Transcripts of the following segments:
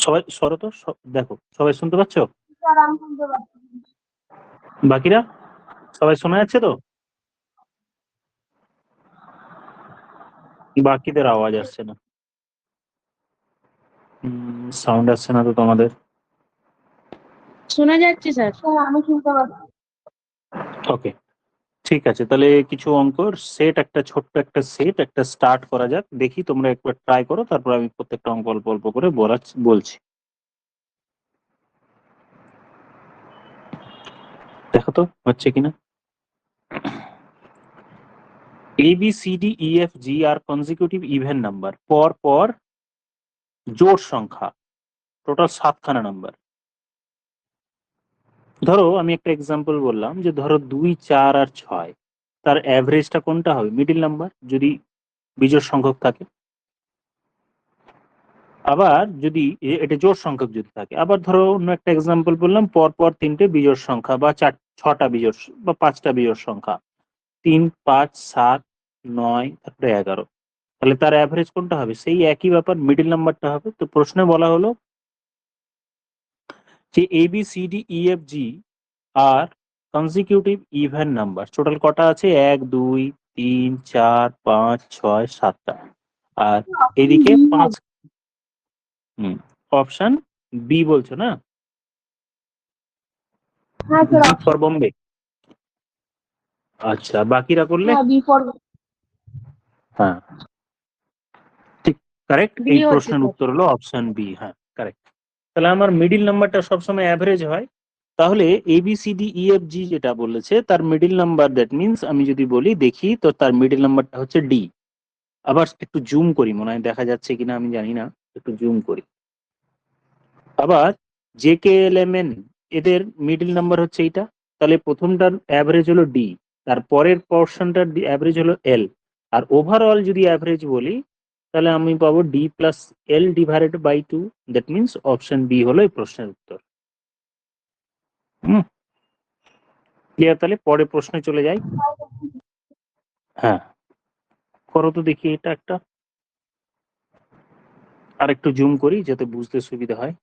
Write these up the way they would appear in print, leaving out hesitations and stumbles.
সবাই সরো তো, দেখো সবাই শুনতে পাচ্ছ? স্যার আমি শুনতে পাচ্ছি। বাকিরা সবাই শোনা যাচ্ছে তো? বাকিদের আওয়াজ আসছে না, সাউন্ড আসছে না তো তোমাদের? শোনা যাচ্ছে স্যার। স্যার আমি শুনতে পাচ্ছি। ওকে, ঠিক আছে, তাহলে কিছু অঙ্কর সেট, একটা ছোট্ট একটা সেট একটা স্টার্ট করা যাক। দেখি তোমরা একবার ট্রাই করো, তারপর আমি প্রত্যেকটা অঙ্ক অল্প অল্প করে বলছি। দেখো তো হচ্ছে কিনা। ABCDEFG আর কনজিকিউটিভ ইভেন নাম্বার, পর পর জোড় সংখ্যা, টোটাল 7খানা নাম্বার। ধরো আমি একটা এক্সাম্পল বললাম যে ধরো 2, 4 আর 6, তার অ্যাভারেজটা কোনটা হবে? মিডিল নাম্বার, যদি বিজোড় সংখ্যক থাকে। আবার যদি এটা জোড় সংখ্যক যদি থাকে, আবার ধরো অন্য একটা এক্সাম্পল বললাম, পরপর 3টে বিজোড় সংখ্যা বা 6টা বিজোড় বা 5টা বিজোড় সংখ্যা, 3, 5, 7, 9, তারপরে 11, তাহলে তার অ্যাভারেজ কোনটা হবে? সেই একই ব্যাপার, মিডিল নাম্বারটা হবে। তো প্রশ্নে বলা হলো যে ABCDEFG আর কনজিকিউটিভ ইভেন নাম্বার টোটাল কটা আছে? 1, 2, 3, 4, 5, 6, 7টা। আর এদিকে 5। অপশন বি বলছো না? হ্যাঁ স্যার বি ফর বোম্বে। আচ্ছা, বাকিরা করলে? হ্যাঁ বি ফর হ্যাঁ ঠিক, কারেক্ট। বি এই হচ্ছে প্রশ্নের স্যার। উত্তর হলো অপশন বি। হ্যাঁ কারেক্ট। তাহলে আমার মিডিল নাম্বারটা সবসময় অ্যাভারেজ হয়। তাহলে ABCDEFG যেটা বলেছে তার মিডিল নাম্বার, দ্যাট মিনস আমি যদি বলি দেখি, তো তার মিডিল নাম্বারটা হচ্ছে ডি। আবার একটু জুম করি, মনে হয় দেখা যাচ্ছে কিনা আমি জানি না, একটু জুম করি। আবার JKLMN এদের মিডিল নাম্বার হচ্ছে এইটা, তাহলে প্রথমটার অ্যাভারেজ হলো ডি, তারপরের পোর্শনটার অ্যাভারেজ হলো এল, আর ওভারঅল যদি অ্যাভারেজ বলি তাহলে আমি পাবো D+L/2, that means option B হলো এই প্রশ্নের উত্তর। ক্লিয়ার? তাহলে পরের প্রশ্নে চলে যাই। হ্যাঁ করো তো দেখি এটা একটা, আর একটু জুম করি যাতে বুঝতে সুবিধা হয়।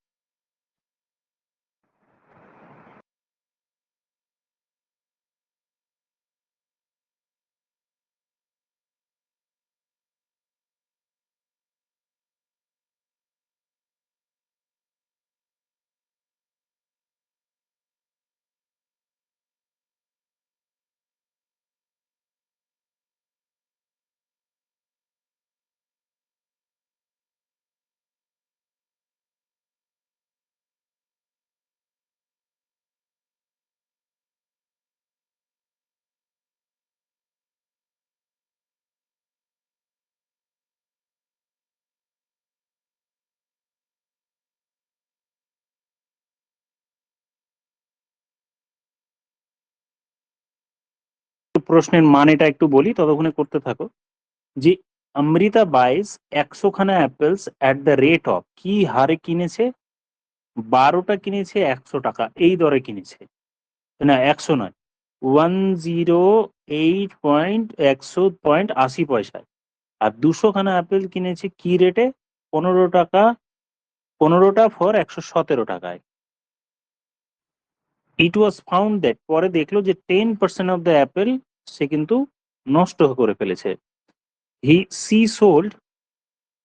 প্রশ্নের মানেটা একটু বলি, ততক্ষণে করতে থাকো। যে অমৃতা বাইস 100খানা apples at the rate of, কি হারে কিনেছে? 12টা কিনেছে 100 টাকা, এই দরে কিনেছে, না 100 নয়, 108.100.80 পয়সায়। আর 200খানা অ্যাপেল কিনেছে কি রেটে? 15 টাকা, 15টা ফর 117 টাকায়। ইট ওয়াজ ফাউন্ড দ্যাট, পরে দেখলো যে 10% অফ দ্য অ্যাপেল সে কিন্তু নষ্ট করে ফেলেছে। সি সোল্ড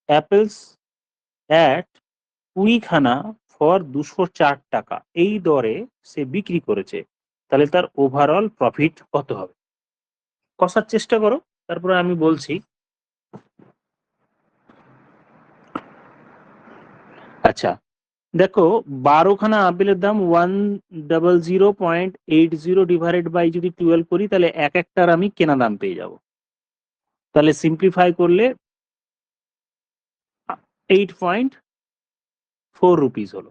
অ্যাপেলস অ্যাট 20খানা ফর 204 টাকা, এই দরে সে বিক্রি করেছে। তাহলে তার ওভারঅল প্রফিট কত হবে? কষার চেষ্টা করো, তারপরে আমি বলছি। আচ্ছা দেখো, 12খানা আপেলের দাম 100.80 যদি 12 করি, তাহলে এক একটার আমি কেনা দাম পেয়ে যাব। তাহলে সিম্পলিফাই করলে 8.4 রুপিস হলো।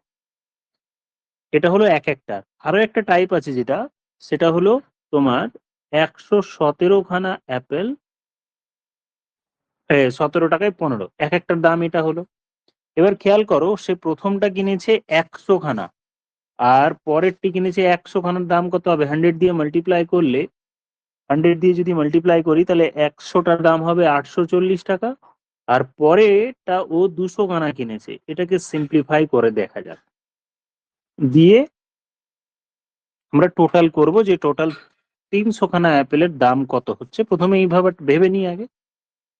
এটা হলো এক একটার। আরো একটা টাইপ আছে যেটা, সেটা হলো তোমার 117খানা অ্যাপেল, 17 টাকায় 15, এক একটার দাম এটা হলো। এবার খেয়াল করো, সে প্রথমটা কিনেছে 100খানা, আর পরেরটি কিনেছে 100খানার দাম কত হবে? 100 দিয়ে মাল্টিপ্লাই করলে, 100 দিয়ে যদি মাল্টিপ্লাই করি তাহলে 100টার দাম হবে 840 টাকা, আর পরেটা ও 200 খানা কিনেছে, এটাকে সিম্পলিফাই করে দেখা যাক। দিয়ে আমরা টোটাল করব যে টোটাল 300 খানা অ্যাপেলের দাম কত হচ্ছে। প্রথমে এইভাবে ভেবে নিই আগে।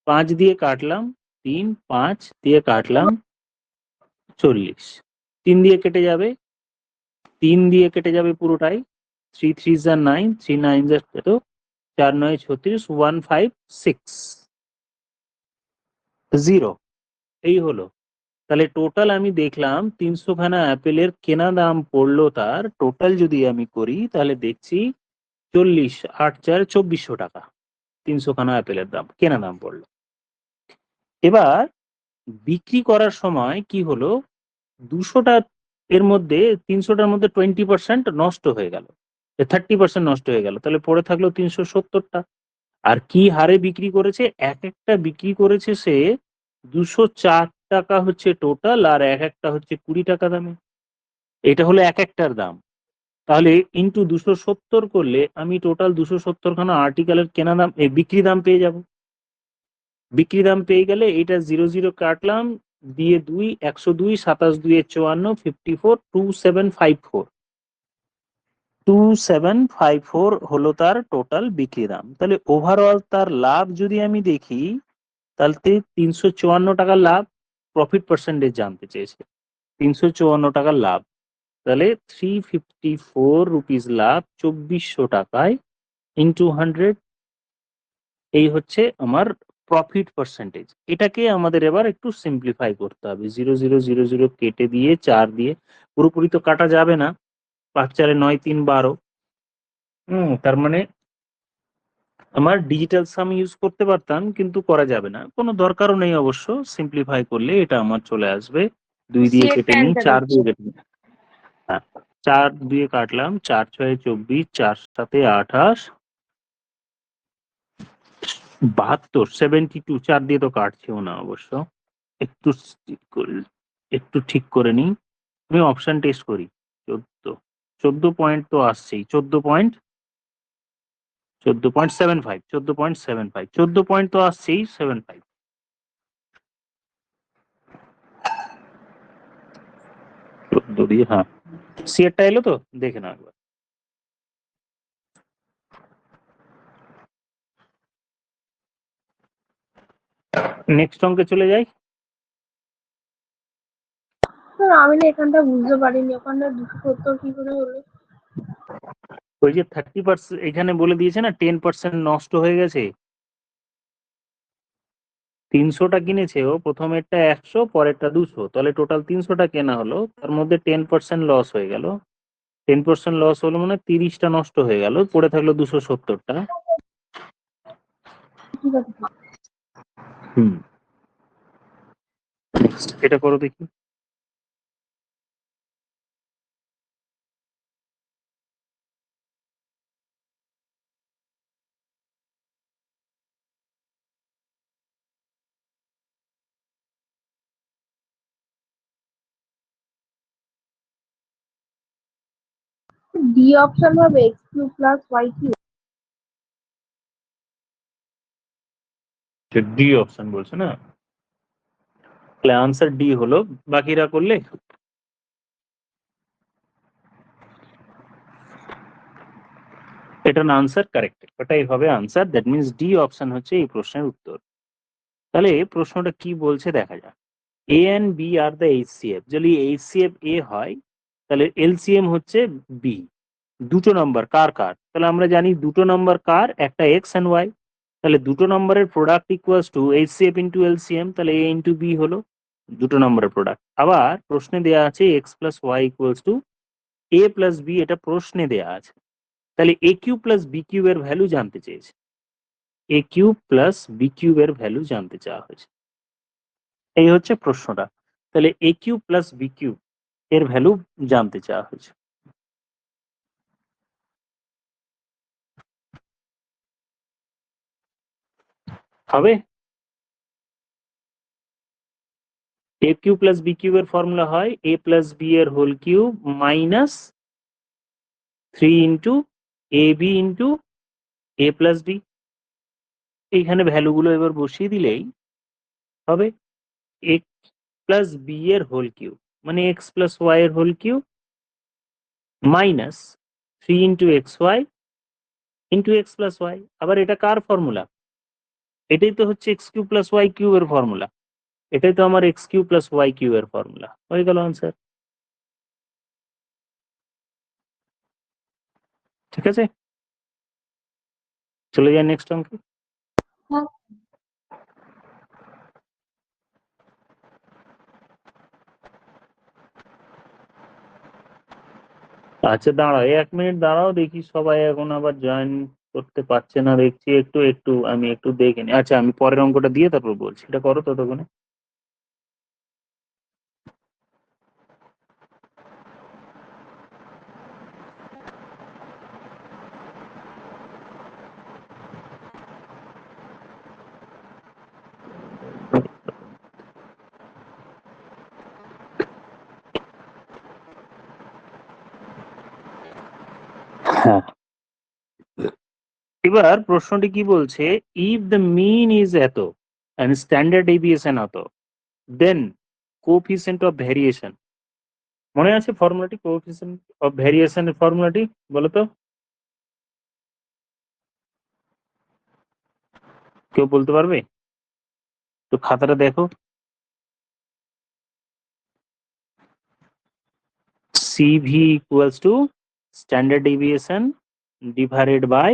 5 দিয়ে কাটলাম 3, 5 দিয়ে কাটলাম 40, 3 দিয়ে কেটে যাবে, 3 দিয়ে কেটে যাবে পুরোটাই, 3 3 যা 9, 3 9 যা 13, 4 9 36, 156 0। এই হলো। তাহলে টোটাল আমি দেখলাম 300 খানা অ্যাপেলের কেনা দাম পড়লো, তার টোটাল যদি আমি করি তাহলে দেখছি 40, 8 4 2400 টাকা 300 খানা অ্যাপেলের দাম কেনা দাম পড়লো। এবার বিক্রি করার সময় কি হলো, 200টা এর মধ্যে 300টার মধ্যে 20% নষ্ট হয়ে গেল, 30% নষ্ট হয়ে গেল, তাহলে পড়ে থাকলো 370টা। আর কি হারে বিক্রি করেছে, এক একটা বিক্রি করেছে সে 204 টাকা হচ্ছে টোটাল, আর এক একটা হচ্ছে 20 টাকা দামে। এটা হলো এক একটার দাম। তাহলে ইন্টু 270 করলে আমি টোটাল 270 খানা আর্টিকেলের কেনা দাম বিক্রি দাম পেয়ে যাব। বিক্রি দাম পেয়ে গেলে এটা 0 0 কাটলাম, দিয়ে 2, 102, 27 2 54, 54, 2754, 2754 হলো তার টোটাল বিক্রি দাম। তাহলে ওভারঅল তার লাভ যদি আমি দেখি, তাহলে 354 টাকার লাভ। প্রফিট পার্সেন্টেজ জানতে চেয়েছে, 354 টাকার লাভ, তাহলে 354 রুপিস লাভ 2400 টাকায় ইন্টু 100, এই হচ্ছে আমার প্রফিট পার্সেন্টেজ। এটাকে আমাদের এবার একটু সিম্পলিফাই করতে হবে। 0 0 0 0 কেটে দিয়ে 4 দিয়ে, পুরোপুরি তো কাটা যাবে না, 5 4 9 3 12। তার মানে আমার ডিজিটাল সাম ইউজ করতে পারতাম, কিন্তু করা যাবে না, কোনো দরকারও নেই অবশ্য। সিম্পলিফাই করলে এটা আমার চলে আসবে, 2 দিয়ে কেটে নিই, 4 দিয়ে কেটে নিই। হ্যাঁ, 4 দিয়ে কাটলাম, 4 6 24, 4 7 28, 72, 72, 4 দিয়ে তো কাটছেও না অবশ্য। একটু একটু ঠিক করে নিই, আমি অপশন টেস্ট করি। 14 পয়েন্ট তো আসছেই, 14.75, 14.75, 14 পয়েন্ট তো আসছেই, 75। 14 দিয়ে, হ্যাঁ সিয়ারটা এলো তো, দেখে নাও একবার। নেক্সট অঙ্কে চলে যাই। স্যার আমি না এখানটা বুঝতে পারিনি, ওখানটা 270 কি করে হলো? ওই যে 30% এখানে বলে দিয়েছে না, 10% নষ্ট হয়ে গেছে। 300টা কিনেছে ও, প্রথমেরটা 100, পরেরটা 200, তাহলে টোটাল 300টা কেনা হলো, তার মধ্যে 10% লস হয়ে গেল। 10% লস হলো মানে 30টা নষ্ট হয়ে গেল, পড়ে থাকলো 270টা। ঠিক আছে। হুম, নেক্সট এটা করো দেখি। ডি অপশন হবে x cube plus y cube. D option বলছে না, তাহলে আনসার ডি হলো। বাকিরা করলে এটা না, আনসার কারেক্ট, এটাই হবে answer. That means D option হচ্ছে এই প্রশ্নের উত্তর। তাহলে প্রশ্নটা কি বলছে দেখা যাক। A and B are the HCF, যদি এইচসিএফ এ হয় তাহলে এলসিএম হচ্ছে বি। দুটো নাম্বার কার কার, তাহলে আমরা জানি দুটো নাম্বার কার, একটা এক্স এন্ড ওয়াই, তাহলে দুটো নাম্বারের product equals to HCF into LCM, তাহলে এ ইন্টু বি হলো দুটো নাম্বারের প্রোডাক্ট। আবার প্রশ্নে দেওয়া আছে x plus y equals to a plus b, এটা প্রশ্নে দেওয়া আছে। তাহলে a cube plus b cube এর ভ্যালু জানতে চেয়েছে, a cube plus b cube এর ভ্যালু জানতে চাওয়া হয়েছে, এই হচ্ছে প্রশ্নটা। তাহলে a cube plus b cube এর ভ্যালু জানতে চাওয়া হয়েছে। হবে a cube plus b cube এর ফর্মুলা হয় এ প্লাস বি এর whole cube minus 3 into a B into a plus b. এইখানে ভ্যালুগুলো এবার বসিয়ে দিলেই হবে এক্স প্লাস বি এর হোল কিউব, মানে এক্স প্লাস ওয়াই এর whole cube minus 3 into x y into x plus y. আবার এটা কার ফর্মুলা? এটাই তো হচ্ছে x cube plus y cube এর ফর্মুলা। এটাই তো আমার x cube plus y cube এর ফর্মুলা। হয়ে গেল আনসার। ঠিক আছে, চলে যাই নেক্সট অঙ্কে। হ্যাঁ। আচ্ছা দাঁড়াও, 1 মিনিট দাঁড়াও, দেখি সবাই এখন আবার জয়েন করতে পারছে না দেখছি। একটু একটু আমি একটু দেখে নিই। আচ্ছা আমি পরের অঙ্কটা দিয়ে তারপর বলছি, এটা করো ততক্ষণে। হ্যাঁ, এবার প্রশ্নটি কি বলছে, ইফ দ্য মিন ইজ এত and স্ট্যান্ডার্ড ডেভিয়েশন অত, দেন কোএফিসিয়েন্ট অফ ভেরিয়েশন। মনে আছে ফর্মুলাটি, কোএফিসিয়েন্ট অফ ভেরিয়েশনের ফর্মুলাটি বলো তো, কেউ বলতে পারবে? তো খাতাটা দেখো, CV equals to standard deviation divided by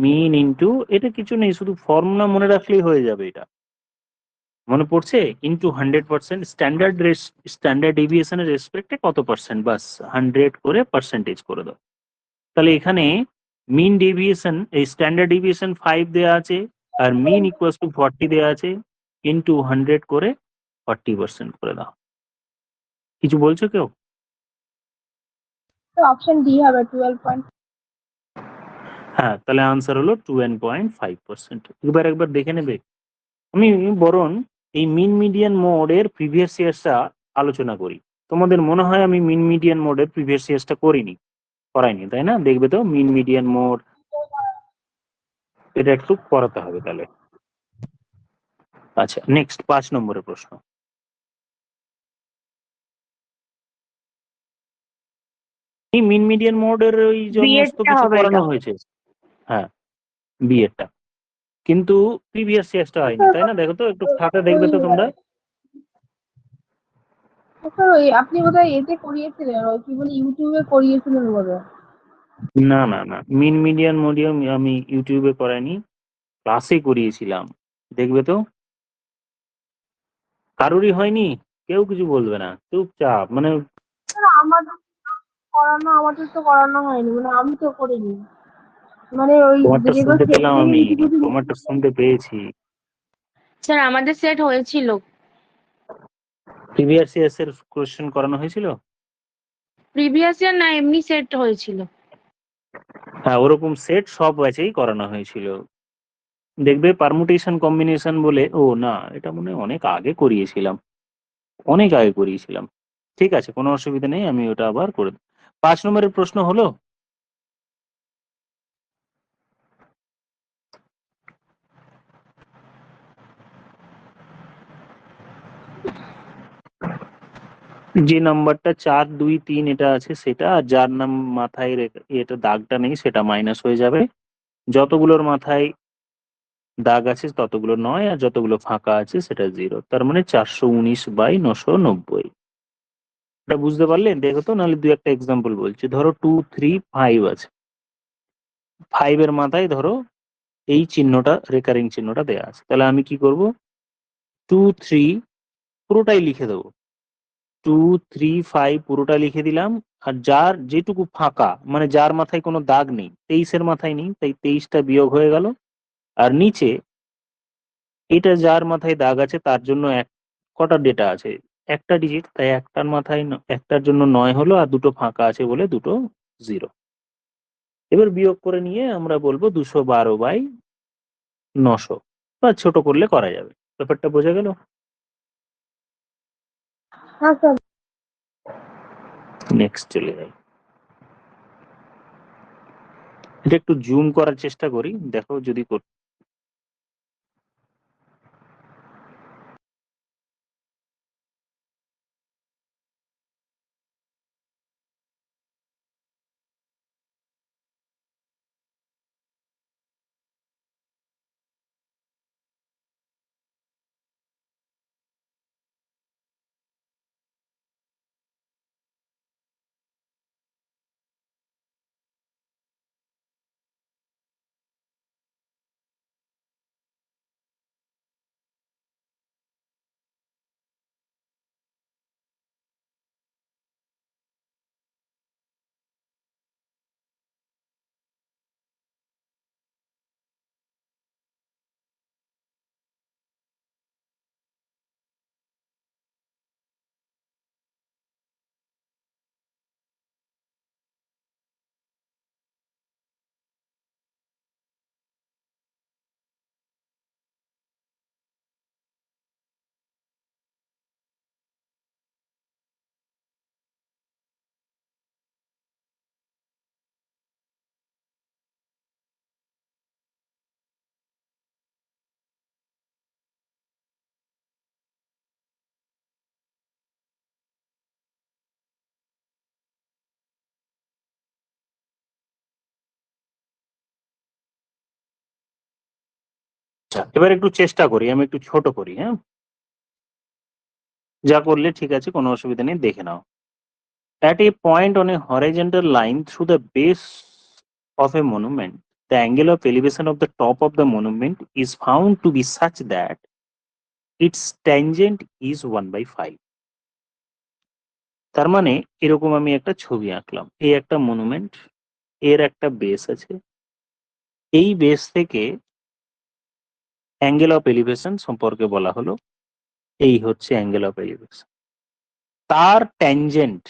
mean into, এটা কিছু নেই, শুধু ফর্মুলা মনে রাখলেই হয়ে যাবে। এটা মনে পড়ছে? ইনটু 100%, স্ট্যান্ডার্ড ডেভিয়েশনের রেসপেক্টে কত পার্সেন্ট, বাস 100 করে পার্সেন্টেজ করে দাও। তাহলে এখানে মিন ডেভিয়েশন, এই স্ট্যান্ডার্ড ডেভিয়েশন 5 দেওয়া আছে, আর মিন ইকুয়ালস টু 40 দেওয়া আছে, ইনটু 100 করে 40% করে দাও। কিছু বলছো কেউ? তো অপশন ডি হবে 12. হ্যাঁ, তাহলে আনসার হলো 12.5%। এবার একবার দেখে নেবে। আমি বরং এই মিন মিডিয়ান মোডের প্রিভিয়াস ইয়ার্সটা আলোচনা করি। তোমাদের মনে হয় আমি মিন মিডিয়ান মোডের প্রিভিয়াস ইয়ার্সটা করাইনি, তাই না? দেখবে তো মিন মিডিয়ান মোড, এটা একটু করাতে হবে তাহলে। আচ্ছা নেক্সট 5 নম্বরের প্রশ্ন। এই মিন মিডিয়ান মোডের ওই সমস্ত বিএডটা কিছু হবে করানো এটা। হয়েছে। হ্যাঁ, বিএডটা, কিন্তু প্রিভিয়াস ইয়ার্সটা হয়নি, তাই না? দেখো তো একটু খাতা দেখবে তো তোমরা। স্যার ওই আপনি বোধহয় এতে করিয়েছিলেন, ওই কি বলে ইউটিউবে করিয়েছিলেন বোধহয়। না না না, মিন মিডিয়ান মডিয়াম আমি ইউটিউবে করাইনি, ক্লাসে করিয়েছিলাম। দেখবে তো, কারোরই হয়নি, কেউ কিছু বলবে না, চুপচাপ মানে। স্যার আমাদের তো করানো হয়নি, মানে আমি তো করিনি, মানে ওই তোমারটা যেগুলো শুনতে সেট পেলাম থেকে আমি, কিছু কিছু তোমারটা শুনতে পেয়েছি। স্যার আমাদের সেট হয়েছিল। প্রিভিয়াস ইয়ার্স এর কোশ্চেন করানো হয়েছিল। প্রিভিয়াস ইয়ার না, এমনি সেট হয়েছিল। হ্যাঁ, ওরকম সেট সব ব্যাচেই করানো হয়েছিল। দেখবে পারমুটেশন কম্বিনেশন বলে, ও না, এটা মনে হয় অনেক আগে করিয়েছিলাম, অনেক আগে করিয়েছিলাম। ঠিক আছে, কোনো অসুবিধা নেই, আমি ওটা আবার করে দেব। 5 নম্বরের প্রশ্ন হলো, যে নাম্বারটা 4 2 3 এটা আছে সেটা, আর যার নাম মাথায় এটা দাগটা নেই সেটা মাইনাস হয়ে যাবে। যতগুলোর মাথায় দাগ আছে ততগুলো নয়, আর যতগুলো ফাঁকা আছে সেটা 0। তার মানে 419/990। এটা বুঝতে পারলেন? দেখো তো, নাহলে 2 একটা এক্সাম্পল বলছি। ধরো 2 3 5 আছে, 5 এর মাথায় ধরো এই চিহ্নটা, রেকারিং চিহ্নটা দেয়া আছে। তাহলে আমি কি করব, 2 3 পুরোটাই লিখে দেবো, 2 3 5 পুরোটা লিখে দিলাম। আর যার যেটুকু ফাঁকা, মানে যার মাথায় কোনো দাগ নেই, 23-এর মাথায় নেই, তাই 23টা বিয়োগ হয়ে গেল। আর নিচে এটা যার মাথায় দাগ আছে তার জন্য কটা ডেটা আছে, একটা ডিজিট, তাই একটার মাথায় একটার জন্য 9 হলো, আর দুটো ফাঁকা আছে বলে দুটো 0। এবার বিয়োগ করে নিয়ে আমরা বলবো 212/900, বা ছোট করলে করা যাবে। ব্যাপারটা বোঝা গেল? হ্যাঁ স্যার। নেক্সট চলে যাই। এটা একটু জুম করার চেষ্টা করি, দেখো যদি আচ্ছা, এবার একটু চেষ্টা করি, আমি একটু ছোট করি। হ্যাঁ, যা করলে ঠিক আছে, কোনো অসুবিধা নেই, দেখে নাও। At a point on a horizontal line through the base of a monument, the angle of elevation of the top of the monument is found to be such that its tangent is 1/5. তার মানে এরকম আমি একটা ছবি আঁকলাম, এই একটা monument, এর একটা বেস আছে, এই বেস থেকে অ্যাঙ্গেল অফ এলিভেশন সম্পর্কে বলা হলো, এই হচ্ছে অ্যাঙ্গেল অফ এলিভেশন। তার ট্যানজেন্ট,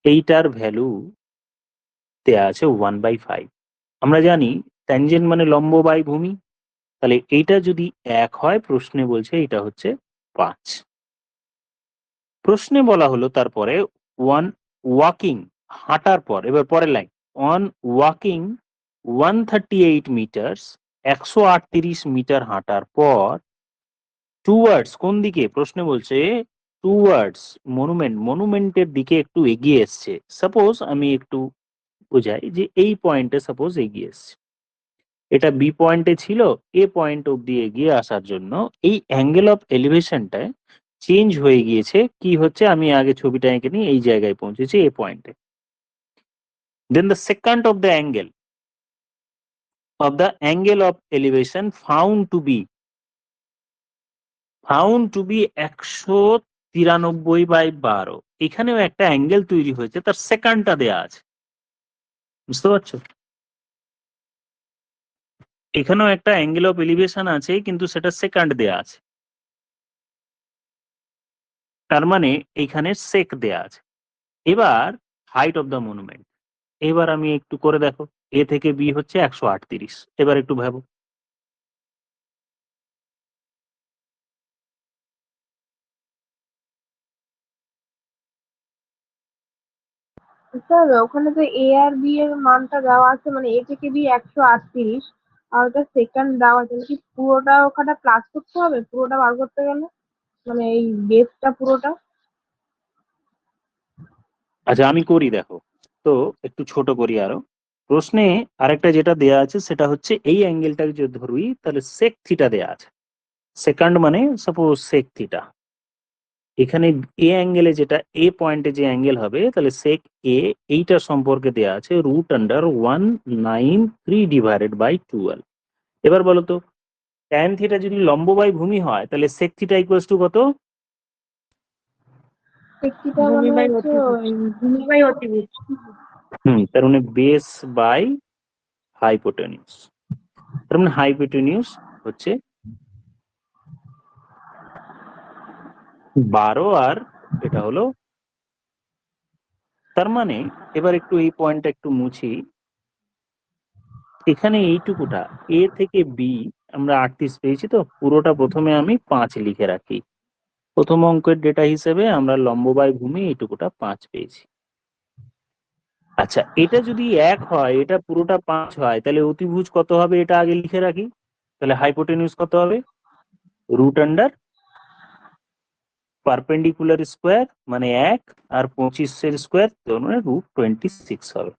এইটার ভ্যালু দেয়া আছে 1/5। আমরা জানি ট্যানজেন্ট মানে লম্ব বাই ভূমি, তাহলে এইটা যদি 1 হয়, প্রশ্নে বলছে এটা হচ্ছে 5। প্রশ্নে বলা হলো তারপরে ওয়ান ওয়াকিং, হাঁটার পর, এবার পরের line, on walking 138 metres, 138 metre হাঁটার পর, টুয়ার্ডস, কোন দিকে প্রশ্নে বলছে, টুয়ার্ডস মনুমেন্ট, মনুমেন্টের দিকে একটু এগিয়ে এসছে। সাপোজ আমি একটু বোঝাই যে এই পয়েন্টে সাপোজ এগিয়ে এসছে, এটা বি পয়েন্টে ছিল, এ পয়েন্ট অব্দি এগিয়ে আসার জন্য এই অ্যাঙ্গেল অফ এলিভেশনটায় চেঞ্জ হয়ে গিয়েছে। কি হচ্ছে, আমি আগে ছবিটা এঁকে নিই, এই জায়গায় পৌঁছেছি, এ পয়েন্টে। Then the secant of the angle of elevation found to be 193/12। এখানেও একটা অ্যাঙ্গেল তৈরি হয়েছে, তার সেকেন্ডটা দেয়া আছে, বুঝতে পারছো? এখানেও একটা অ্যাঙ্গেল অফ এলিভেশন আছে, কিন্তু সেটা সেকেন্ড দেয়া আছে, তার মানে এখানে সেক দেয়া আছে। এবার হাইট অফ দ্য মনুমেন্ট, এবার আমি একটু করে দেখো, এ থেকে বি হচ্ছে 138, এবার একটু ভাবো। স্যার ওখানে তো এ আর বি এর মানটা দেওয়া আছে, মানে এ থেকে বি 138, আর ওটা সেকেন্ড দেওয়া আছে, মানে কি পুরোটা ওখানে প্লাস করতে হবে পুরোটা বার করতে গেলে, মানে এই বেসটা পুরোটা? আচ্ছা আমি করি, দেখো তো, একটু ছোট করি আরো। প্রশ্নে আরেকটা যেটা দেয়া আছে সেটা হচ্ছে এই অ্যাঙ্গেলটাকে যদি ধরি, তাহলে সেক থিটা দেয়া আছে, সেকেন্ড মানে সাপোজ সেক থিটা। এখানে এ অ্যাঙ্গেলে, যেটা এ পয়েন্টে যে অ্যাঙ্গেল হবে, তাহলে সেক এ, এইটা সম্পর্কে দেয়া আছে √193/12। এবার বলো তো, ট্যান থিটা যদি লম্ব বাই ভূমি হয়, তাহলে সেক থিটা ইকুয়ালস টু কত? সেকটিটা ভূমি মানে বাই হচ্ছে অতিভুজ, ভূমি বাই অতিভুজ। তার মানে বেস বাই হাইপোটেনিউস, তার মানে হাইপোটেনিউস হচ্ছে 12, আর এটা হলো, তার মানে এবার একটু এই পয়েন্টটা একটু মুছি। এখানে এইটুকুটা এ থেকে বি আমরা 38 পেয়েছি, তো পুরোটা প্রথমে আমি 5 লিখে রাখি, প্রথম অঙ্কের ডেটা হিসেবে আমরা লম্ব বাই ভূমি এইটুকুটা 5 পেয়েছি। আচ্ছা, এটা যদি 1 হয়, এটা পুরোটা 5 হয়, তাহলে অতিভুজ কত হবে, এটা আগে লিখে রাখি। তাহলে হাইপোটেনিউস কত হবে, √, পারপেন্ডিকুলার স্কোয়ার মানে 1, আর 25-এর স্কোয়ার মানে √26 হবে।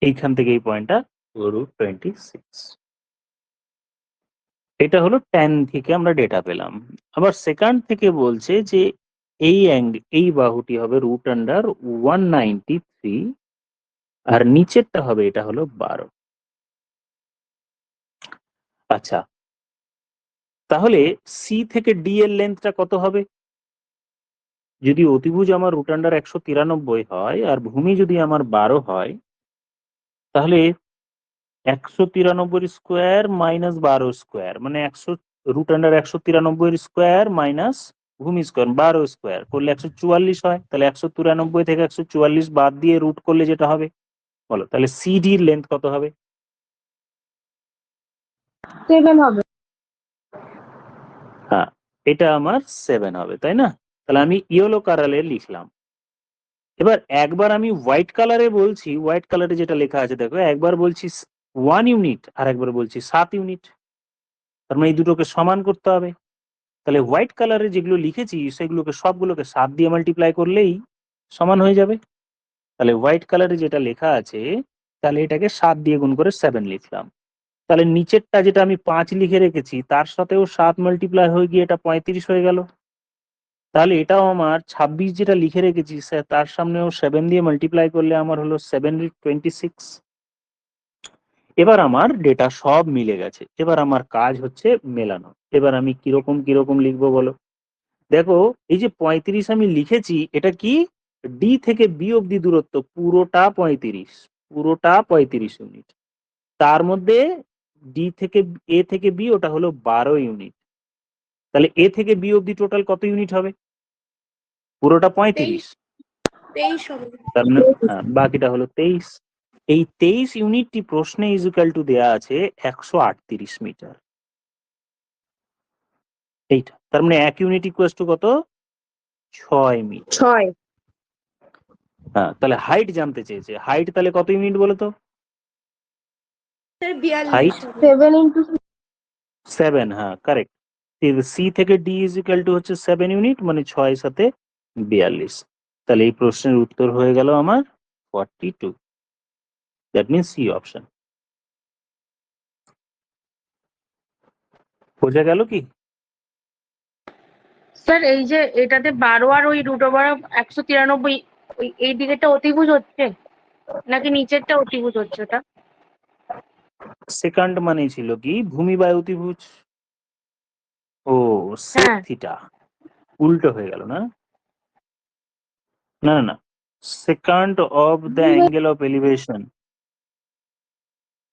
এইখান থেকে এই পয়েন্টটা √26। এটা হলো ট্যান থেকে আমরা ডেটা পেলাম। আবার সেকেন্ড থেকে বলছে যে এই বাহুটি হবে √193, আর নিচেরটা হবে, এটা হলো 12। আচ্ছা, তাহলে সি থেকে ডি এর লেন্থটা কত হবে? যদি অতিভুজ আমার √193 হয়, আর ভূমি যদি আমার 12 হয়, তাহলে 193 স্কোয়ার মাইনাস 12 স্কোয়ার মানে 100 √193 স্কোয়ার মাইনাস ভূমি স্কোয়ার 12 স্কোয়ার করলে 144 হয়। তাহলে 193 থেকে 144 বাদ দিয়ে রুট করলে যেটা হবে, বলো তাহলে সিডির লেন্থ কত হবে? 7 হবে। হ্যাঁ, এটা আমার 7 হবে, তাই না? তাহলে আমি ইয়েলো কালারে লিখলাম। এবার একবার আমি হোয়াইট কালারে বলছি, হোয়াইট কালারে যেটা লেখা আছে দেখো, একবার বলছি 1 ইউনিট, আর একবার বলছি 7 ইউনিট। তার মানে এই দুটোকে সমান করতে হবে। তাহলে হোয়াইট কালারে যেগুলো লিখেছি সেগুলোকে সবগুলোকে 7 দিয়ে মাল্টিপ্লাই করলেই সমান হয়ে যাবে। তাহলে হোয়াইট কালারে যেটা লেখা আছে, তাহলে এটাকে 7 দিয়ে গুণ করে 7 লিখলাম। তাহলে নিচেরটা যেটা আমি 5 লিখে রেখেছি তার সাথেও 7 মাল্টিপ্লাই হয়ে গিয়ে এটা 35 হয়ে গেল। তাহলে এটাও আমার 26 যেটা লিখে রেখেছি তার সামনেও 7 দিয়ে মাল্টিপ্লাই করলে আমার হলো 7×26। এবার আমার ডেটা সব মিলে গেছে, এবার আমার কাজ হচ্ছে মেলানো। এবার আমি কিরকম কিরকম লিখবো বলো। দেখো এই যে 35 আমি লিখেছি, এটা কি ডি থেকে বি অব্দি দূরত্ব পুরোটা 35, পুরোটা 35 ইউনিট। তার মধ্যে ডি থেকে এ থেকে বি ওটা হলো 12 ইউনিট। তাহলে এ থেকে বি অব্দি টোটাল কত ইউনিট হবে? পুরোটা 35। 23 হবে। তার মানে বাকিটা হলো 23। এই 23 ইউনিটটি প্রশ্নে ইজুকাল টু দেয়া আছে 138 মিটার। এইটা তার মানে 1 ইউনিট ইকুয়াল টু কত? 6 মিটার। 6। হ্যাঁ, তাহলে হাইট জানতে চেয়েছে। হাইট তাহলে কত ইউনিট বলো তো? স্যার 42 হাইট হবে। 7 × 7। হ্যাঁ কারেক্ট। সি থেকে ডি ইজুকাল টু হচ্ছে 7 ইউনিট, মানে 6 সাথে 42। তাহলে এই প্রশ্নের উত্তর হয়ে গেল আমার 42। That means C option. বোঝা গেল কি? স্যার এই যে এটাতে 12 আর ওই √ওভার 193 ওই এই দিকেরটা অতিভুজ হচ্ছে নাকি নিচেরটা অতিভুজ হচ্ছে ওটা? সেকান্ড মানে ছিল কি ভূমি বায়ু অতিভুজ। ও সেক হ্যাঁ থিটা উল্টো হয়ে গেল না? না না না, secant of the angle of elevation.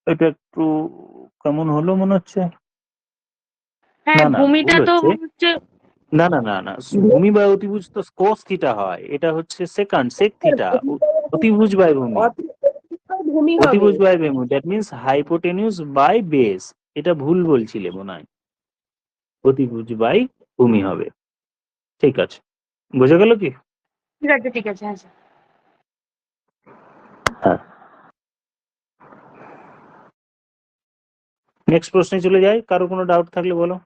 এটা একটু কেমন হলো মনে হচ্ছে। হ্যাঁ না না, ভূমিটা ভুল তো হচ্ছে। হচ্ছে। না না না না, ভূমি বাই অতিভুজ তো কোস থিটা হয়, এটা হচ্ছে সেকান্ড সেক থিটা। অতিভুজ বাই ভূমি, ভূমি হবে। অতিভুজ বাই ভূমি, দ্যাট মিনস হাইপোটেনিউস বাই বেস। এটা ভুল বলছিলে মনে হয়, অতিভুজ বাই ভূমি হবে। ঠিক আছে, বোঝা গেল কি? ঠিক আছে ঠিক আছে, হ্যাঁ স্যার। হ্যাঁ, নেক্সট প্রশ্নে চলে যাই। কারো কোনো ডাউট থাকলে বলো।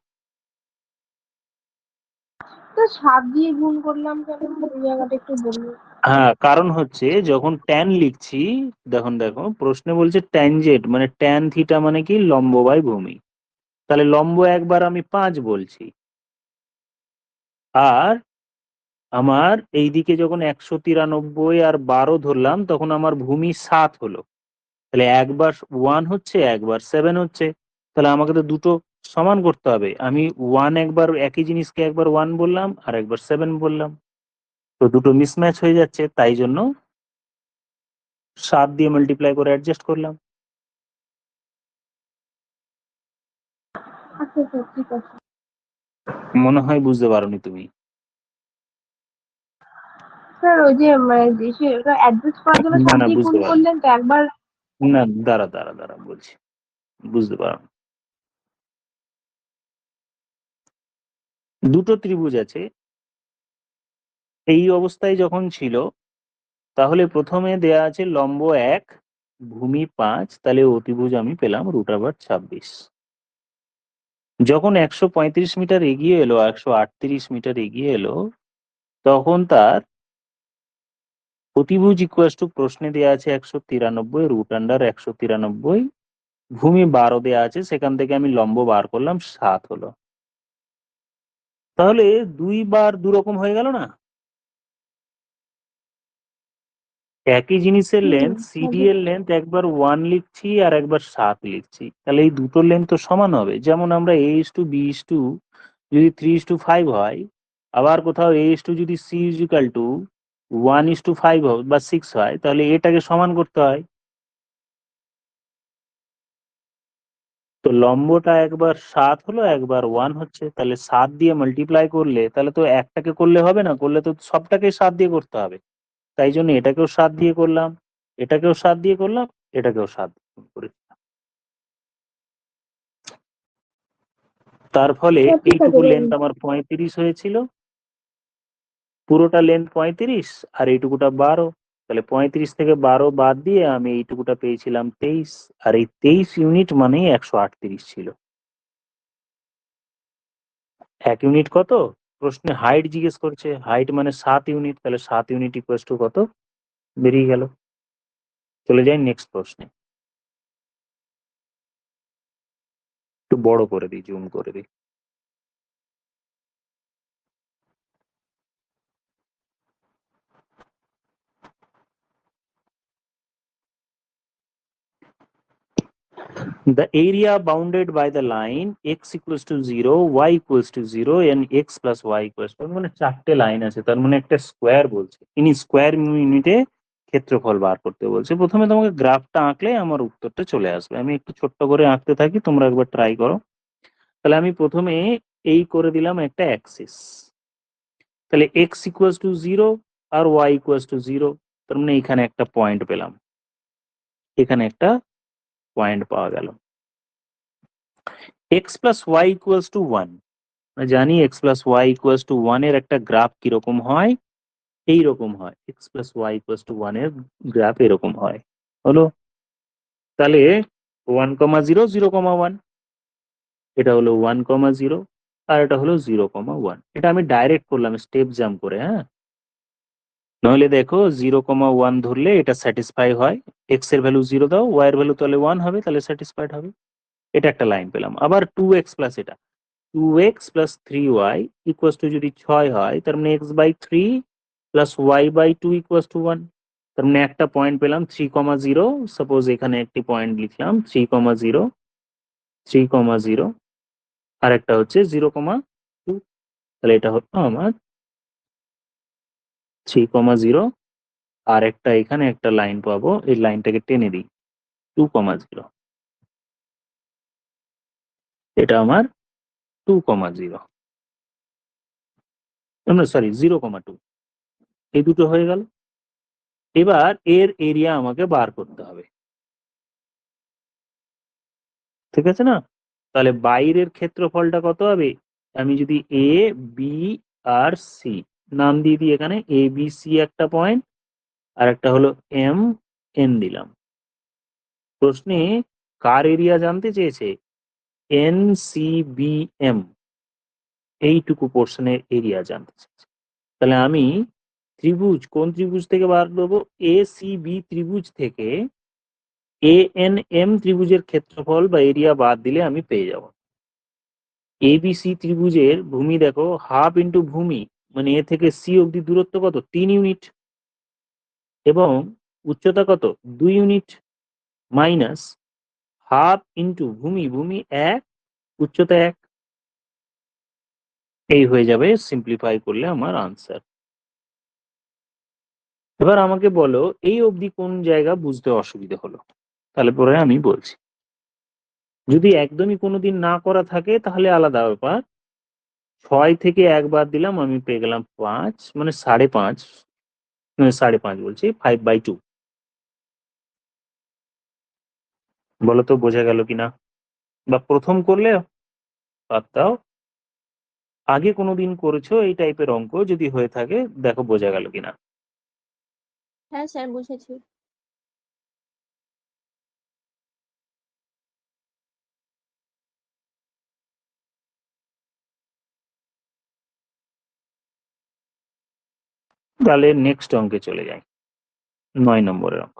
তো 7 দিয়ে গুণ করলাম কেন, এই জায়গাটা একটু বলুন। হ্যাঁ, কারণ হচ্ছে যখন ট্যান লিখছি, দেখো প্রশ্নে বলছে ট্যানজেন্ট মানে ট্যান থিটা মানে কি লম্ব বাই ভূমি। তাহলে লম্ব একবার আমি 5 বলছি, আর আমার এইদিকে যখন 193 আর 12 ধরলাম তখন আমার ভূমি 7 হলো। তাহলে একবার 1 হচ্ছে, একবার 7 হচ্ছে। তাহলে আমাকে তো দুটো সমান করতে হবে। আমি 1 একবার একই জিনিসকে একবার 1 বললাম আর একবার 7 বললাম, তো দুটো মিসম্যাচ হয়ে যাচ্ছে, তাই জন্য 7 দিয়ে মাল্টিপ্লাই করে অ্যাডজাস্ট করলাম। আচ্ছা স্যার, ঠিক আছে। মনে হয় বুঝতে পারোনি তুমি। স্যার ওই যে ওটা অ্যাডজাস্ট করার জন্য না 7 না, দিয়ে গুণ বুঝতে পারো করলেন তো একবার। না, দাঁড়া বলছি, বুঝতে পারো। দুটো ত্রিভুজ আছে, এই অবস্থায় যখন ছিল তাহলে প্রথমে দেয়া আছে লম্ব 1 ভূমি 5, তাহলে অতিভুজ আমি পেলাম √26। যখন 135 মিটার এগিয়ে এলো, 138 মিটার এগিয়ে এলো, তখন তার অতিভুজ ইকুয়াল টু প্রশ্নে দেয়া আছে 193 √193, ভূমি 12 দেয়া আছে, সেখান থেকে আমি লম্ব বার করলাম 7 হলো। তাহলে 2 বার 2 রকম হয়ে গেল না? একই জিনিসের লেন্থ সিডি এর লেন্থ একবার 1 লিখছি আর একবার 7 লিখছি, তাহলে এই দুটো লেন্থ তো সমান হবে। যেমন আমরা A:B:2 যদি 3:5 হয়, আবার কোথাও A:2 যদি C=1:5 বা 6 হয়, তাহলে এটাকে সমান করতে হয়। তো লম্বটা একবার 7 হলো, একবার 1 হচ্ছে, তাহলে 7 দিয়ে মাল্টিপ্লাই করলে তাহলে তো একটাকে করলে হবে না, করলে তো সবটাকে 7 দিয়ে করতে হবে। তাই জন্য এটাকেও 7 দিয়ে করলাম, এটাকেও 7 দিয়ে করলাম, এটাকেও 7 দিয়ে করে। তার ফলে হ্যাঁ, ঠিক আছে এইটুকু বলুন। লেন্থ আমার 35 হয়েছিল, পুরোটা লেন্থ 35 আর এইটুকুটা 12। তাহলে 35 থেকে 12 বাদ দিয়ে আমি এইটুকুটা পেয়েছিলাম 23, আর এই 23 ইউনিট মানেই 138 ছিল। 1 ইউনিট কত? প্রশ্নে হাইট জিজ্ঞেস করছে, হাইট মানে 7 ইউনিট, তাহলে 7 ইউনিট ইকুয়াল টু কত বেরিয়ে গেল। চলে যাই নেক্সট প্রশ্নে। একটু বড় করে দিই, জুম করে দিই। The area bounded by the line x equals to 0, y equals to 0 and x plus y equals to, মানে চারটে লাইন আছে, তার মানে একটা স্কোয়ার বলছে, ইনি স্কোয়ার ইউনিটে ক্ষেত্রফল বার করতে বলছে। প্রথমে তোমাকে গ্রাফটা আঁকলে আমার উত্তরটা চলে আসবে। আমি একটু ছোট্ট করে আঁকতে থাকি, তোমরা একবার ট্রাই করো। তাহলে আমি প্রথমে এই করে দিলাম একটা অ্যাক্সিস, তাহলে x ইকুয়ালস টু 0 আর y ইকুয়ালস টু 0, তার মানে এখানে একটা পয়েন্ট পেলাম, এখানে একটা পয়েন্ট পাওয়া গেল। x plus y equals to 1, জানি x plus y equals to 1 এর একটা গ্রাফ কিরকম হয়, এইরকম হয়। x plus y equals to 1 এর গ্রাফ এরকম হয়, হলো। তাহলে 1,0 0,1, এটা হলো 1,0 আর এটা হলো 0,1। এটা আমি ডাইরেক্ট করলাম স্টেপ জাম্প করে, হ্যাঁ। নইলে দেখো 0,1 ধরলে এটা স্যাটিসফাই হয়, x এর ভ্যালু 0 দাও, y এর ভ্যালু তাহলে 1 হবে, তাহলে স্যাটিসফাইড হবে। এটা একটা লাইন পেলাম। আবার 2x প্লাস এটা 2x plus 3y equals to যদি 6 হয়, তার মানে x/3 plus y/2 equals to 1, তার মানে একটা পয়েন্ট পেলাম 3,0। সাপোজ এখানে একটি পয়েন্ট লিখলাম 3,0, 3,0, আর একটা হচ্ছে 0,2, তাহলে এটা হলো আমার 3,0, আর একটা এখানে একটা লাইন পাবো, এই লাইনটাকে টেনে দিই 2,0, এটা আমার 2,0, সরি 0,2, এই দুটো হয়ে গেল। এবার এর এরিয়া আমাকে বার করতে হবে, ঠিক আছে না? তাহলে বাইরের ক্ষেত্রফলটা কত হবে? আমি যদি এ বি আর সি নাম দিয়ে দিই, এখানে এ বি সি একটা পয়েন্ট, আর একটা হলো এম এন দিলাম। প্রশ্নে কার এরিয়া জানতে চেয়েছে? এন সি বি এম, এইটুকু পোর্শনের এরিয়া জানতে চেয়েছে। তাহলে আমি ত্রিভুজ, কোন ত্রিভুজ থেকে বার করবো? এ সি বি ত্রিভুজ থেকে এ এন এম ত্রিভুজের ক্ষেত্রফল বা এরিয়া বাদ দিলে আমি পেয়ে যাব। এবিসি ত্রিভুজের ভূমি দেখো, হাফ ইন্টু ভূমি, মানে এ থেকে সি অব্দি দূরত্ব কত? 3 ইউনিট, এবং উচ্চতা কত? 2 ইউনিট, মাইনাস হাফ ইন্টু ভূমি, ভূমি 1, উচ্চতা 1, এই হয়ে যাবে সিম্পলিফাই করলে আমার আনসার। এবার আমাকে বলো এই অবধি কোন জায়গা বুঝতে অসুবিধা হলো, তাহলে পরে আমি বলছি। যদি একদমই কোনোদিন না করা থাকে তাহলে আলাদা ব্যাপার। 6 থেকে 1 বাদ দিলাম, আমি পেয়ে গেলাম 5, মানে 5.5, 5.5 বলছি, 5/2। বলো তো বোঝা গেল কিনা, বা প্রথম করলে বাদ দাও, আগে কোনোদিন করেছো এই টাইপের অঙ্ক যদি হয়ে থাকে দেখো বোঝা গেল কিনা। হ্যাঁ স্যার, বুঝেছি। তাহলে নেক্সট অঙ্কে চলে যাই, 9 নম্বরের অঙ্ক।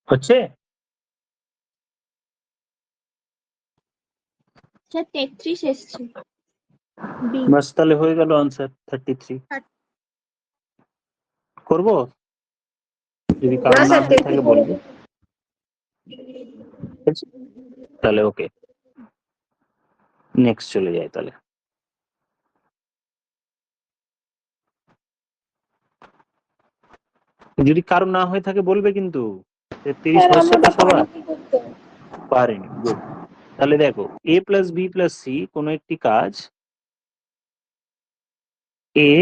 হচ্ছে? স্যার 33 এসছে। বি। বাস তাহলে হয়ে গেল আনসার 33। করব? যদি কারণ না হয়ে থাকে বলবো। তাহলে ওকে, নেক্সট চলে যাই তাহলে। যদি কারণ না হয়ে থাকে বলবে কিন্তু। 33 স্যার হচ্ছে আমরা তো ওটা সবার? পারি কি করতে? পারেনি, গুড। তাহলে দেখো, a plus b plus c কোনো একটি কাজ, এ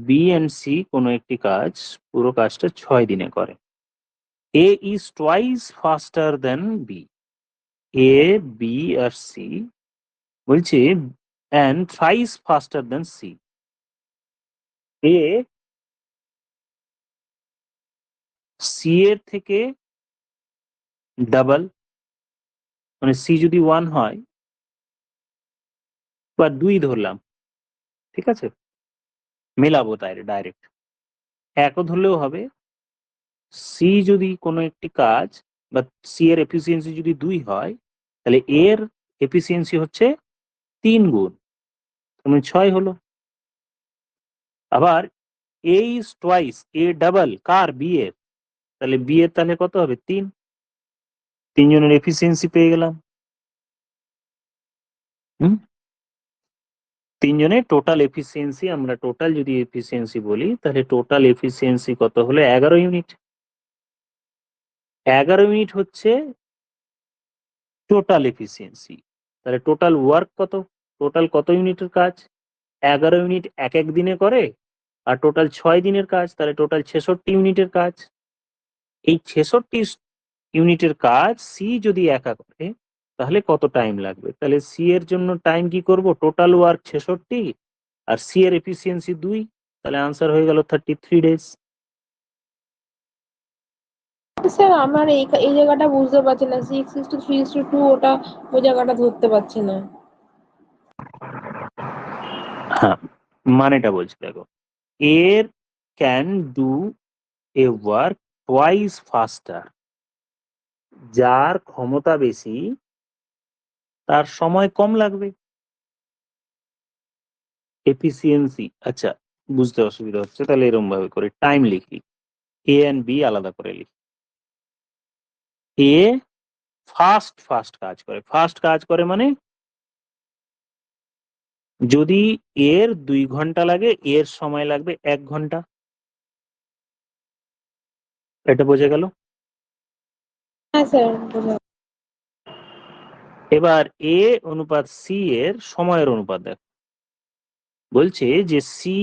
বি এন্ড সি কোনো একটি কাজ পুরো কাজটা 6 দিনে করে। A is twice faster than B. A B আর সি বলছে and thrice faster than C. A C এর থেকে ডাবল, মানে সি যদি 1 হয় বা 2 ধরলাম, ঠিক আছে, মেলাবো তাই ডাইরেক্ট, একও ধরলেও হবে। সি যদি কোনো একটি কাজ বা সি এর এফিসিয়েন্সি যদি 2 হয়, তাহলে এর এফিসিয়েন্সি হচ্ছে 3 গুণ, মানে 6 হলো। আবার A is twice, A double কার, বি এর, তাহলে বি এর তাহলে কত হবে 3, তিনজনের এফিসিয়েন্সি পেয়ে গেলাম। হুম, তিনজনের টোটাল এফিসিয়েন্সি, আমরা টোটাল যদি এফিসিয়েন্সি বলি তাহলে টোটাল এফিসিয়েন্সি কত হলো 11 ইউনিট। 11 ইউনিট হচ্ছে টোটাল এফিসিয়েন্সি। তাহলে টোটাল ওয়ার্ক কত, টোটাল কত ইউনিটের কাজ? 11 ইউনিট এক এক দিনে করে, আর টোটাল 6 দিনের কাজ, তাহলে টোটাল 66 ইউনিটের কাজ। এই 66 ইউনিটের কাজ সি যদি একা করে তাহলে কত টাইম লাগবে? তাহলে সি এর জন্য টাইম কি করব, টোটাল ওয়ার্ক 66 আর সি এর এফিসিয়েন্সি 2, তাহলে আনসার হয়ে গেল 33 ডেজ। স্যার আমার এই জায়গাটা বুঝতে পারছি না, 6:3:2 ওটা ওই জায়গাটা ধরতে পারছি না। হ্যাঁ, মানেটা বলছি দেখো, এর can do a work twice ফাস্টার, যার ক্ষমতা বেশি তার সময় কম লাগবে। এফিসিয়েন্সি, আচ্ছা বুঝতে অসুবিধা হচ্ছে, তাহলে এরকম ভাবে করে টাইম লিখি, এ এন্ড বি আলাদা করে লিখি। এ ফাস্ট কাজ করে, ফাস্ট কাজ করে মানে যদি এর 2 ঘন্টা লাগে এর সময় লাগবে 1 ঘন্টা, এটা বোঝা গেল। হ্যাঁ স্যার বোঝা। এবার এ অনুপাত সি এর সময়ের অনুপাত দেখো, বলছে যে সি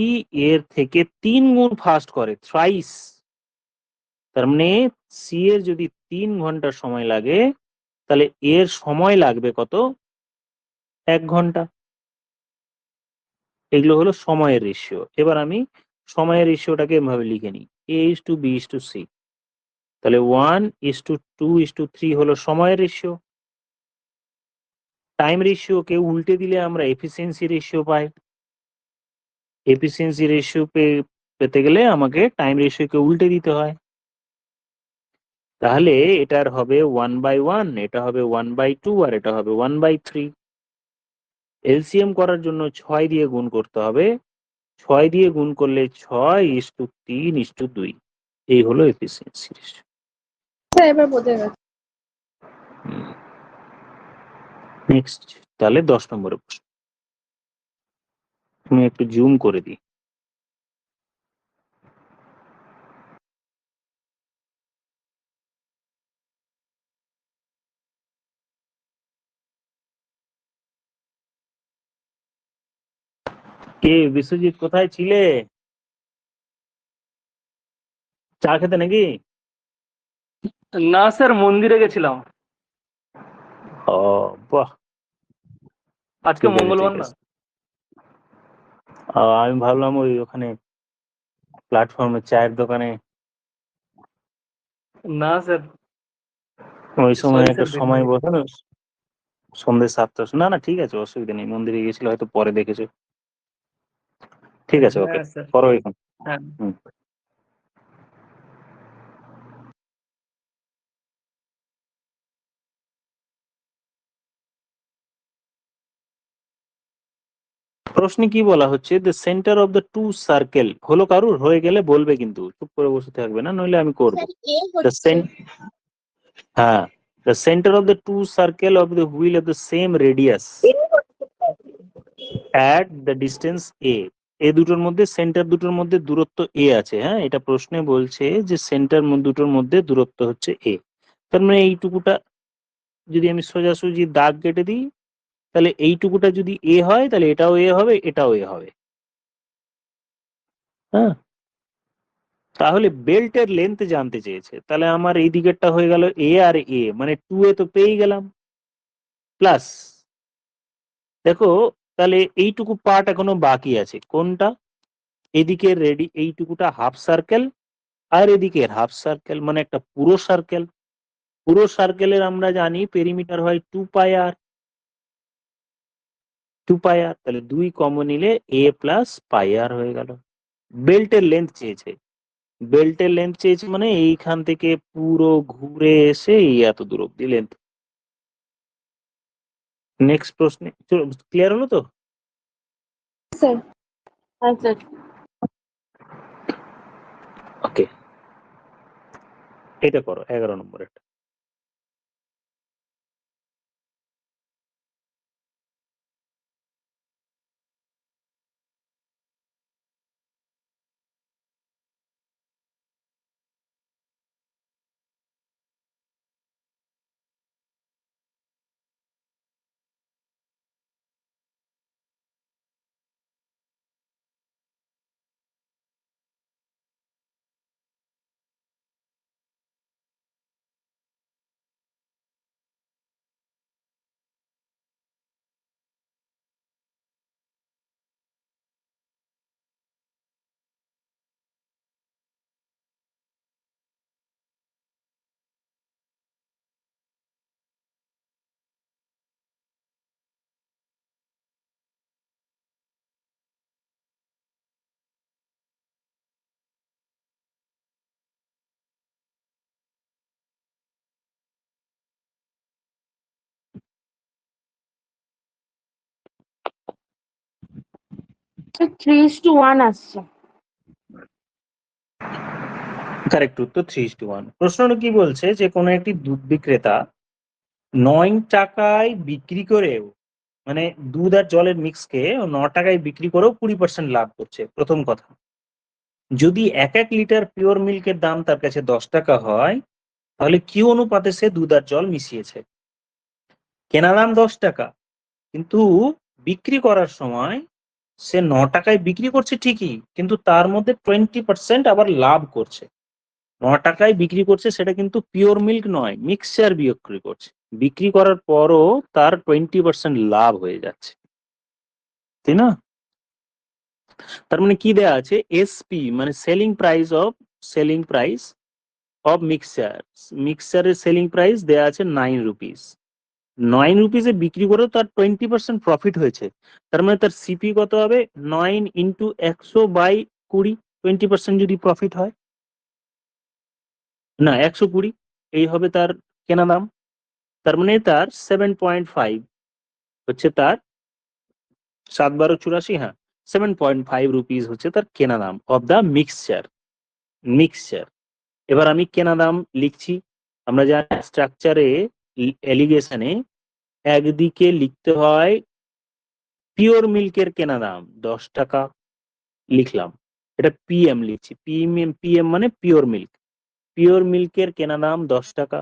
এর থেকে 3 গুণ ফাস্ট করে, থ্রাইস, তার মানে সি এর যদি 3 ঘন্টা সময় লাগে তাহলে এর সময় লাগবে কত, 1 ঘন্টা। এগুলো হলো সময়ের রেশিও। এবার আমি সময়ের রেশিওটাকে এভাবে লিখে নিই, A is to B is to C, তাহলে 1:2:3 হলো সময়ের রেশিও। টাইম রেশিওকে উল্টে দিলে আমরা এফিসিয়েন্সি রেশিও পাই। এফিসিয়েন্সি রেশিও পেতে গেলে আমাকে টাইম রেশিওকে উল্টে দিতে হয়। তাহলে এটার হবে 1/1, এটা হবে 1/2 আর এটা হবে 1/3। এলসিএম করার জন্য 6 দিয়ে গুণ করতে হবে, 6 দিয়ে গুণ করলে 6:3:2, এই হলো এফিসিয়েন্সি রেশিও। স্যার এবার বোঝা গেছে। নেক্সট, তাহলে 10 নম্বরের প্রশ্ন, তুমি একটু জুম করে দিই। কে বিশ্বজিৎ, কোথায় ছিলে? চা খেতে নাকি? না স্যার, মন্দিরে গেছিলাম। ও বাহ, আজকে ঠিক আছে মঙ্গলবার ঠিক না। আছে। আমি ভাবলাম ওই ওখানে প্ল্যাটফর্মে চায়ের দোকানে না স্যার, ওই সময় সরি একটা স্যার, সময় দেখিনি। বসে না, সন্ধ্যে 7টা, না না ঠিক আছে, অসুবিধা নেই, মন্দিরে গেছিল হয়তো পরে দেখেছো। ঠিক আছে, ওকে, হ্যাঁ স্যার। করো এখন। হ্যাঁ। হুম। প্রশ্নে কি বলা হচ্ছে, the centre of the two circle, হলো কারুর? হয়ে গেলে বলবে, কিন্তু চুপ করে বসে থাকবে না, নইলে আমি করবো। স্যার এ দ্য হচ্ছে হ্যাঁ, the centre of the two circle of the wheel of the same radius at the distance A. এ দুটোর মধ্যে, সেন্টার দুটোর মধ্যে দূরত্ব এ আছে। হ্যাঁ, এটা প্রশ্নে বলছে যে সেন্টার দুটোর মধ্যে দূরত্ব হচ্ছে এ। তার মানে এইটুকুটা যদি আমি সোজাসুজি দাগ কেটে দিই, তাহলে এইটুকুটা যদি এ হয়, তাহলে এটাও এ হবে, এটাও এ হবে। হ্যাঁ, তাহলে বেল্টের লেন্থ জানতে চেয়েছে, তাহলে আমার এই দিকেরটা হয়ে গেল এ আর এ, মানে 2a তো পেয়েই গেলাম, প্লাস দেখো তাহলে এইটুকু পার্ট এখনো বাকি আছে। কোনটা? এদিকে রেডি, এইটুকুটা হাফ সার্কেল, আর এদিকে হাফ সার্কেল, মানে একটা পুরো সার্কেল। পুরো সার্কেলের আমরা জানি পেরিমিটার হয় 2πr। 2πr, তাহলে 2 কমন নিলে a প্লাস πr হয়ে গেল। বেল্টের লেন্থ চেয়েছে, বেল্টের লেন্থ চেয়েছে মানে এইখান থেকে পুরো ঘুরে এসে এই এত দূর অব্দি লেন্থ। নেক্সট প্রশ্নে ক্লিয়ার হলো তো? স্যার। হ্যাঁ স্যার। ওকে, এটা করো 11 নম্বরের। স্যার 3:1 আসছে। কারেক্ট উত্তর 3:1। প্রশ্নটা কি বলছে যে কোনো একটি দুধ বিক্রেতা 9 টাকায় বিক্রি করেও, মানে দুধ আর জলের মিক্সকে 9 টাকায় বিক্রি করেও 20% লাভ করছে। প্রথম কথা, যদি 1 লিটার পিওর মিল্কের দাম তার কাছে 10 টাকা হয়, তাহলে কি অনুপাতে সে দুধ আর জল মিশিয়েছে? কেনা দাম 10 টাকা, কিন্তু বিক্রি করার সময় সে 9 টাকায় বিক্রি করছে ঠিকই, কিন্তু তার মধ্যে 20% আবার লাভ করছে। 9 টাকায় বিক্রি করছে, সেটা কিন্তু পিওর মিল্ক নয়, মিক্সচার বিক্রি করছে। বিক্রি করার পরও তার 20% লাভ হয়ে যাচ্ছে, তাই না? তার মানে কি দেয়া আছে? এসপি মানে সেলিং প্রাইস অফ মিক্সচার। মিক্সচারের সেলিং প্রাইস দেয়া আছে 9 রুপিস। 9 রুপিসে বিক্রি করেও তার 20% প্রফিট হয়েছে। তার মানে তার সিপি কত হবে? 9 ইন্টু 100/20, 20% যদি প্রফিট হয়, না 120, এই হবে তার কেনা দাম। তার মানে তার 7.5 হচ্ছে তার 7 12 84, হ্যাঁ 7.5 রুপিস হচ্ছে তার কেনা দাম অফ দা মিক্সচার। এবার আমি কেনা দাম লিখছি। আমরা জানি স্ট্রাকচারে, এলিগেশনে একদিকে লিখতে হয় পিওর মিল্কের কেনা দাম 10 টাকা, লিখলাম। এটা পিএম লিখছি, পিএম মানে পিওর মিল্ক। পিওর মিল্কের কেনা দাম 10 টাকা।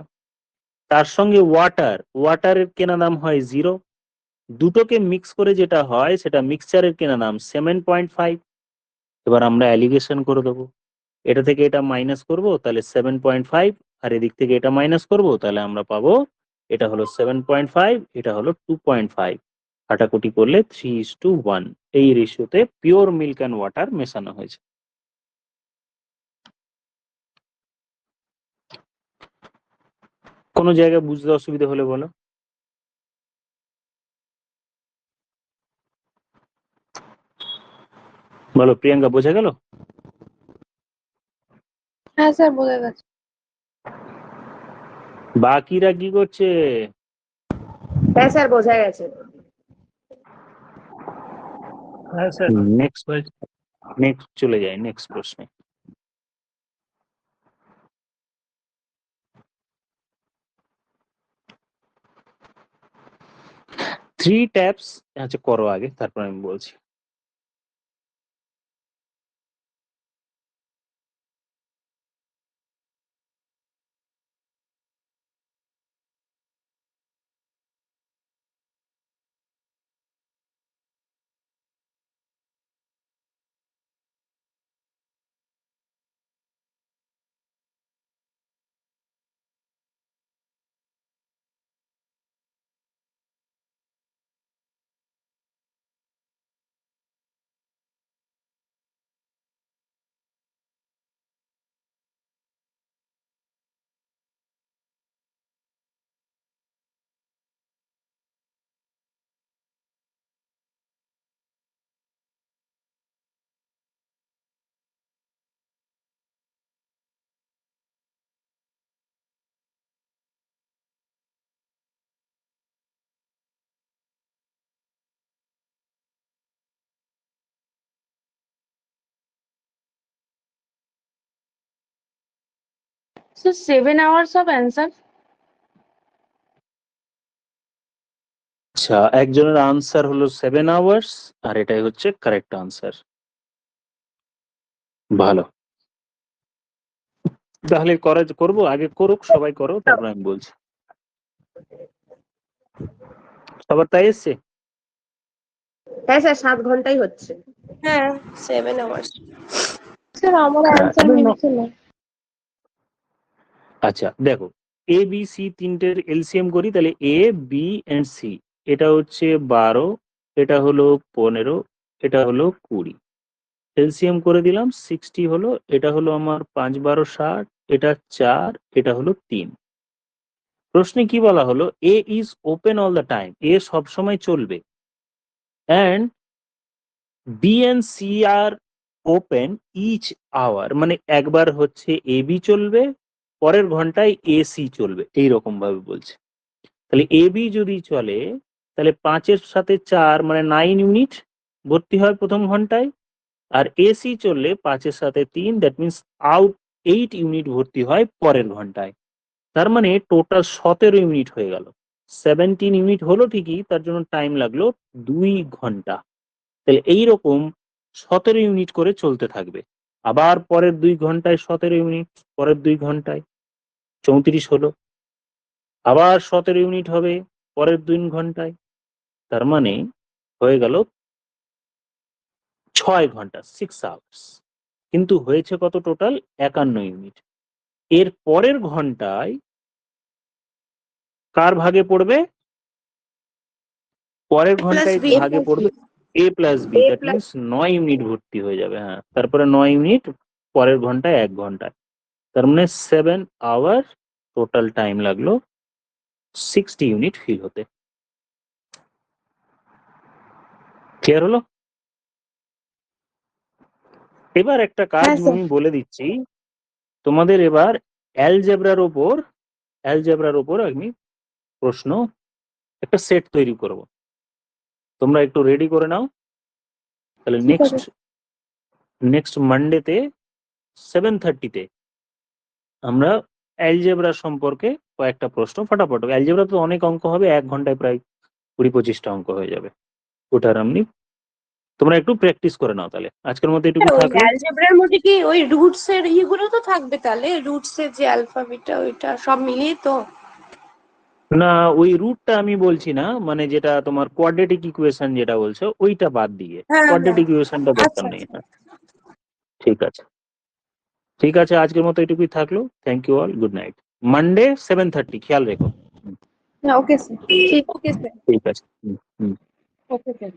তার সঙ্গে ওয়াটারের কেনা দাম হয় 0। দুটোকে মিক্স করে যেটা হয় সেটা মিক্সচারের কেনা দাম 7.5। এবার আমরা অ্যালিগেশন করে দেবো, এটা থেকে এটা মাইনাস করব, তাহলে 7.5, আর এদিক থেকে এটা মাইনাস করব, তাহলে আমরা পাবো এটা হলো 7.5, এটা হলো 2.5। কাটাকুটি করলে 3:1 এই রেশিওতে পিওর মিল্ক অ্যান্ড ওয়াটার মেশানো হয়েছে। কোনো জায়গায় বুঝতে অসুবিধা হলে বলো। বলো প্রিয়াঙ্কা, বোঝা গেল? হ্যাঁ স্যার, বোঝা গেছে। বাকিরা কি করছে? হ্যাঁ স্যার, বোঝা গেছে। হ্যাঁ স্যার নেক্সট চলে যাই নেক্সট প্রশ্নে। থ্রি ট্যাপস আচ্ছা করো আগে, তারপর আমি বলছি। So 7 hours of answer. আচ্ছা, একজনের আনসার হলো 7 আওয়ার্স, আর এটাই হচ্ছে কারেক্ট আনসার। ভালো, তাহলে করবো, আগে করুক সবাই, করো তারপর আমি বলছি। সবার তাই এসছে? হ্যাঁ স্যার 7 ঘন্টাই হচ্ছে। হ্যাঁ 7 hours। স্যার আমার হ্যাঁ, অ্যান্সার এবার মিলছে না। আচ্ছা দেখো, এ বি সি তিনটের এলসিএম করি, তাহলে এ বি এন্ড সি, এটা হচ্ছে 12, এটা হলো 15, এটা হলো 20। এলসিএম করে দিলাম 60 হলো, এটা হলো আমার 5 12 60, এটা 4, এটা হলো 3। প্রশ্নে কি বলা হলো, A is open all the time, A সবসময় চলবে, and B and C are open each hour, মানে একবার হচ্ছে এ বি চলবে, পরের ঘন্টায় এ সি চলবে, এইরকম ভাবে বলছে। তাহলে এ বি যদি চলে, তাহলে 5-এর সাথে 4 মানে 9 ইউনিট ভর্তি হয় প্রথম ঘন্টায়, আর এসি চললে 5-এর সাথে 3, দ্যাট মিনস 8 ইউনিট ভর্তি হয় পরের ঘন্টায়। তার মানে টোটাল 17 ইউনিট হয়ে গেল। 17 ইউনিট হলো ঠিকই, তার জন্য টাইম লাগলো 2 ঘন্টা। তাহলে এইরকম 17 ইউনিট করে চলতে থাকবে। আবার পরের 2 ঘন্টায় 17 ইউনিট, পরের 2 ঘন্টায় 34 হলো, আবার 17 ইউনিট হবে পরের 2 ঘন্টায়, তার মানে হয়ে গেল 6 ঘন্টা, 6 আওয়ার্স। কিন্তু হয়েছে কত টোটাল? 51 ইউনিট। এর পরের ঘন্টায় কার ভাগে পড়বে? পরের ঘন্টায় বি। ভাগে পড়বে A plus B, that means 9 unit ভর্তি হয়ে যাবে। হ্যাঁ, তারপরে 9 ইউনিট পরের ঘন্টায় 1 ঘন্টায়, তার মানে 7 আওয়ার টোটাল টাইম লাগলো 60 ইউনিট ফিল হতে। ক্লিয়ার হলো? এবার একটা কাজ হ্যাঁ স্যার। আমি বলে দিচ্ছি তোমাদের, এবার অ্যালজেব্রার ওপর আমি প্রশ্ন একটা সেট তৈরি করব, তোমরা একটু রেডি করে নাও। তাহলে ঠিক আছে। নেক্সট মানডেতে 7:30-তে আমরা অ্যালজেব্রা সম্পর্কে কয়েকটা প্রশ্ন ফটাফট, অ্যালজেব্রা তো অনেক অঙ্ক হবে, 1 ঘন্টায় প্রায় 20-25টা অঙ্ক হয়ে যাবে, ওটার আপনি তোমরা একটু প্র্যাকটিস করে নাও। তাহলে আজকের মতো এটুকু ওই থাকলো। অ্যালজেব্রার মধ্যে কি ওই রুটস এর ইগুলো তো থাকবে, তাহলে রুটস এর যে অ্যালফাবেটটা ওইটা সব মিলিয়ে তো? না, ওই রুটটা আমি বলছি না, মানে যেটা তোমার কোয়াড্রেটিক ইকুয়েশন যেটা বলছো ওইটা বাদ দিয়ে, হ্যাঁ হ্যাঁ। কোয়াড্রেটিক ইকুয়েশনটা দরকার আচ্ছা নেই। আচ্ছা। হ্যাঁ, ঠিক আছে, ঠিক আছে, আজকের মতো এটুকুই থাকলো। Thank you all, good night. Monday 7:30 খেয়াল রেখো। হ্যাঁ ওকে স্যার। ওকে স্যার। ঠিক আছে। হুম, হুম। Okay sir.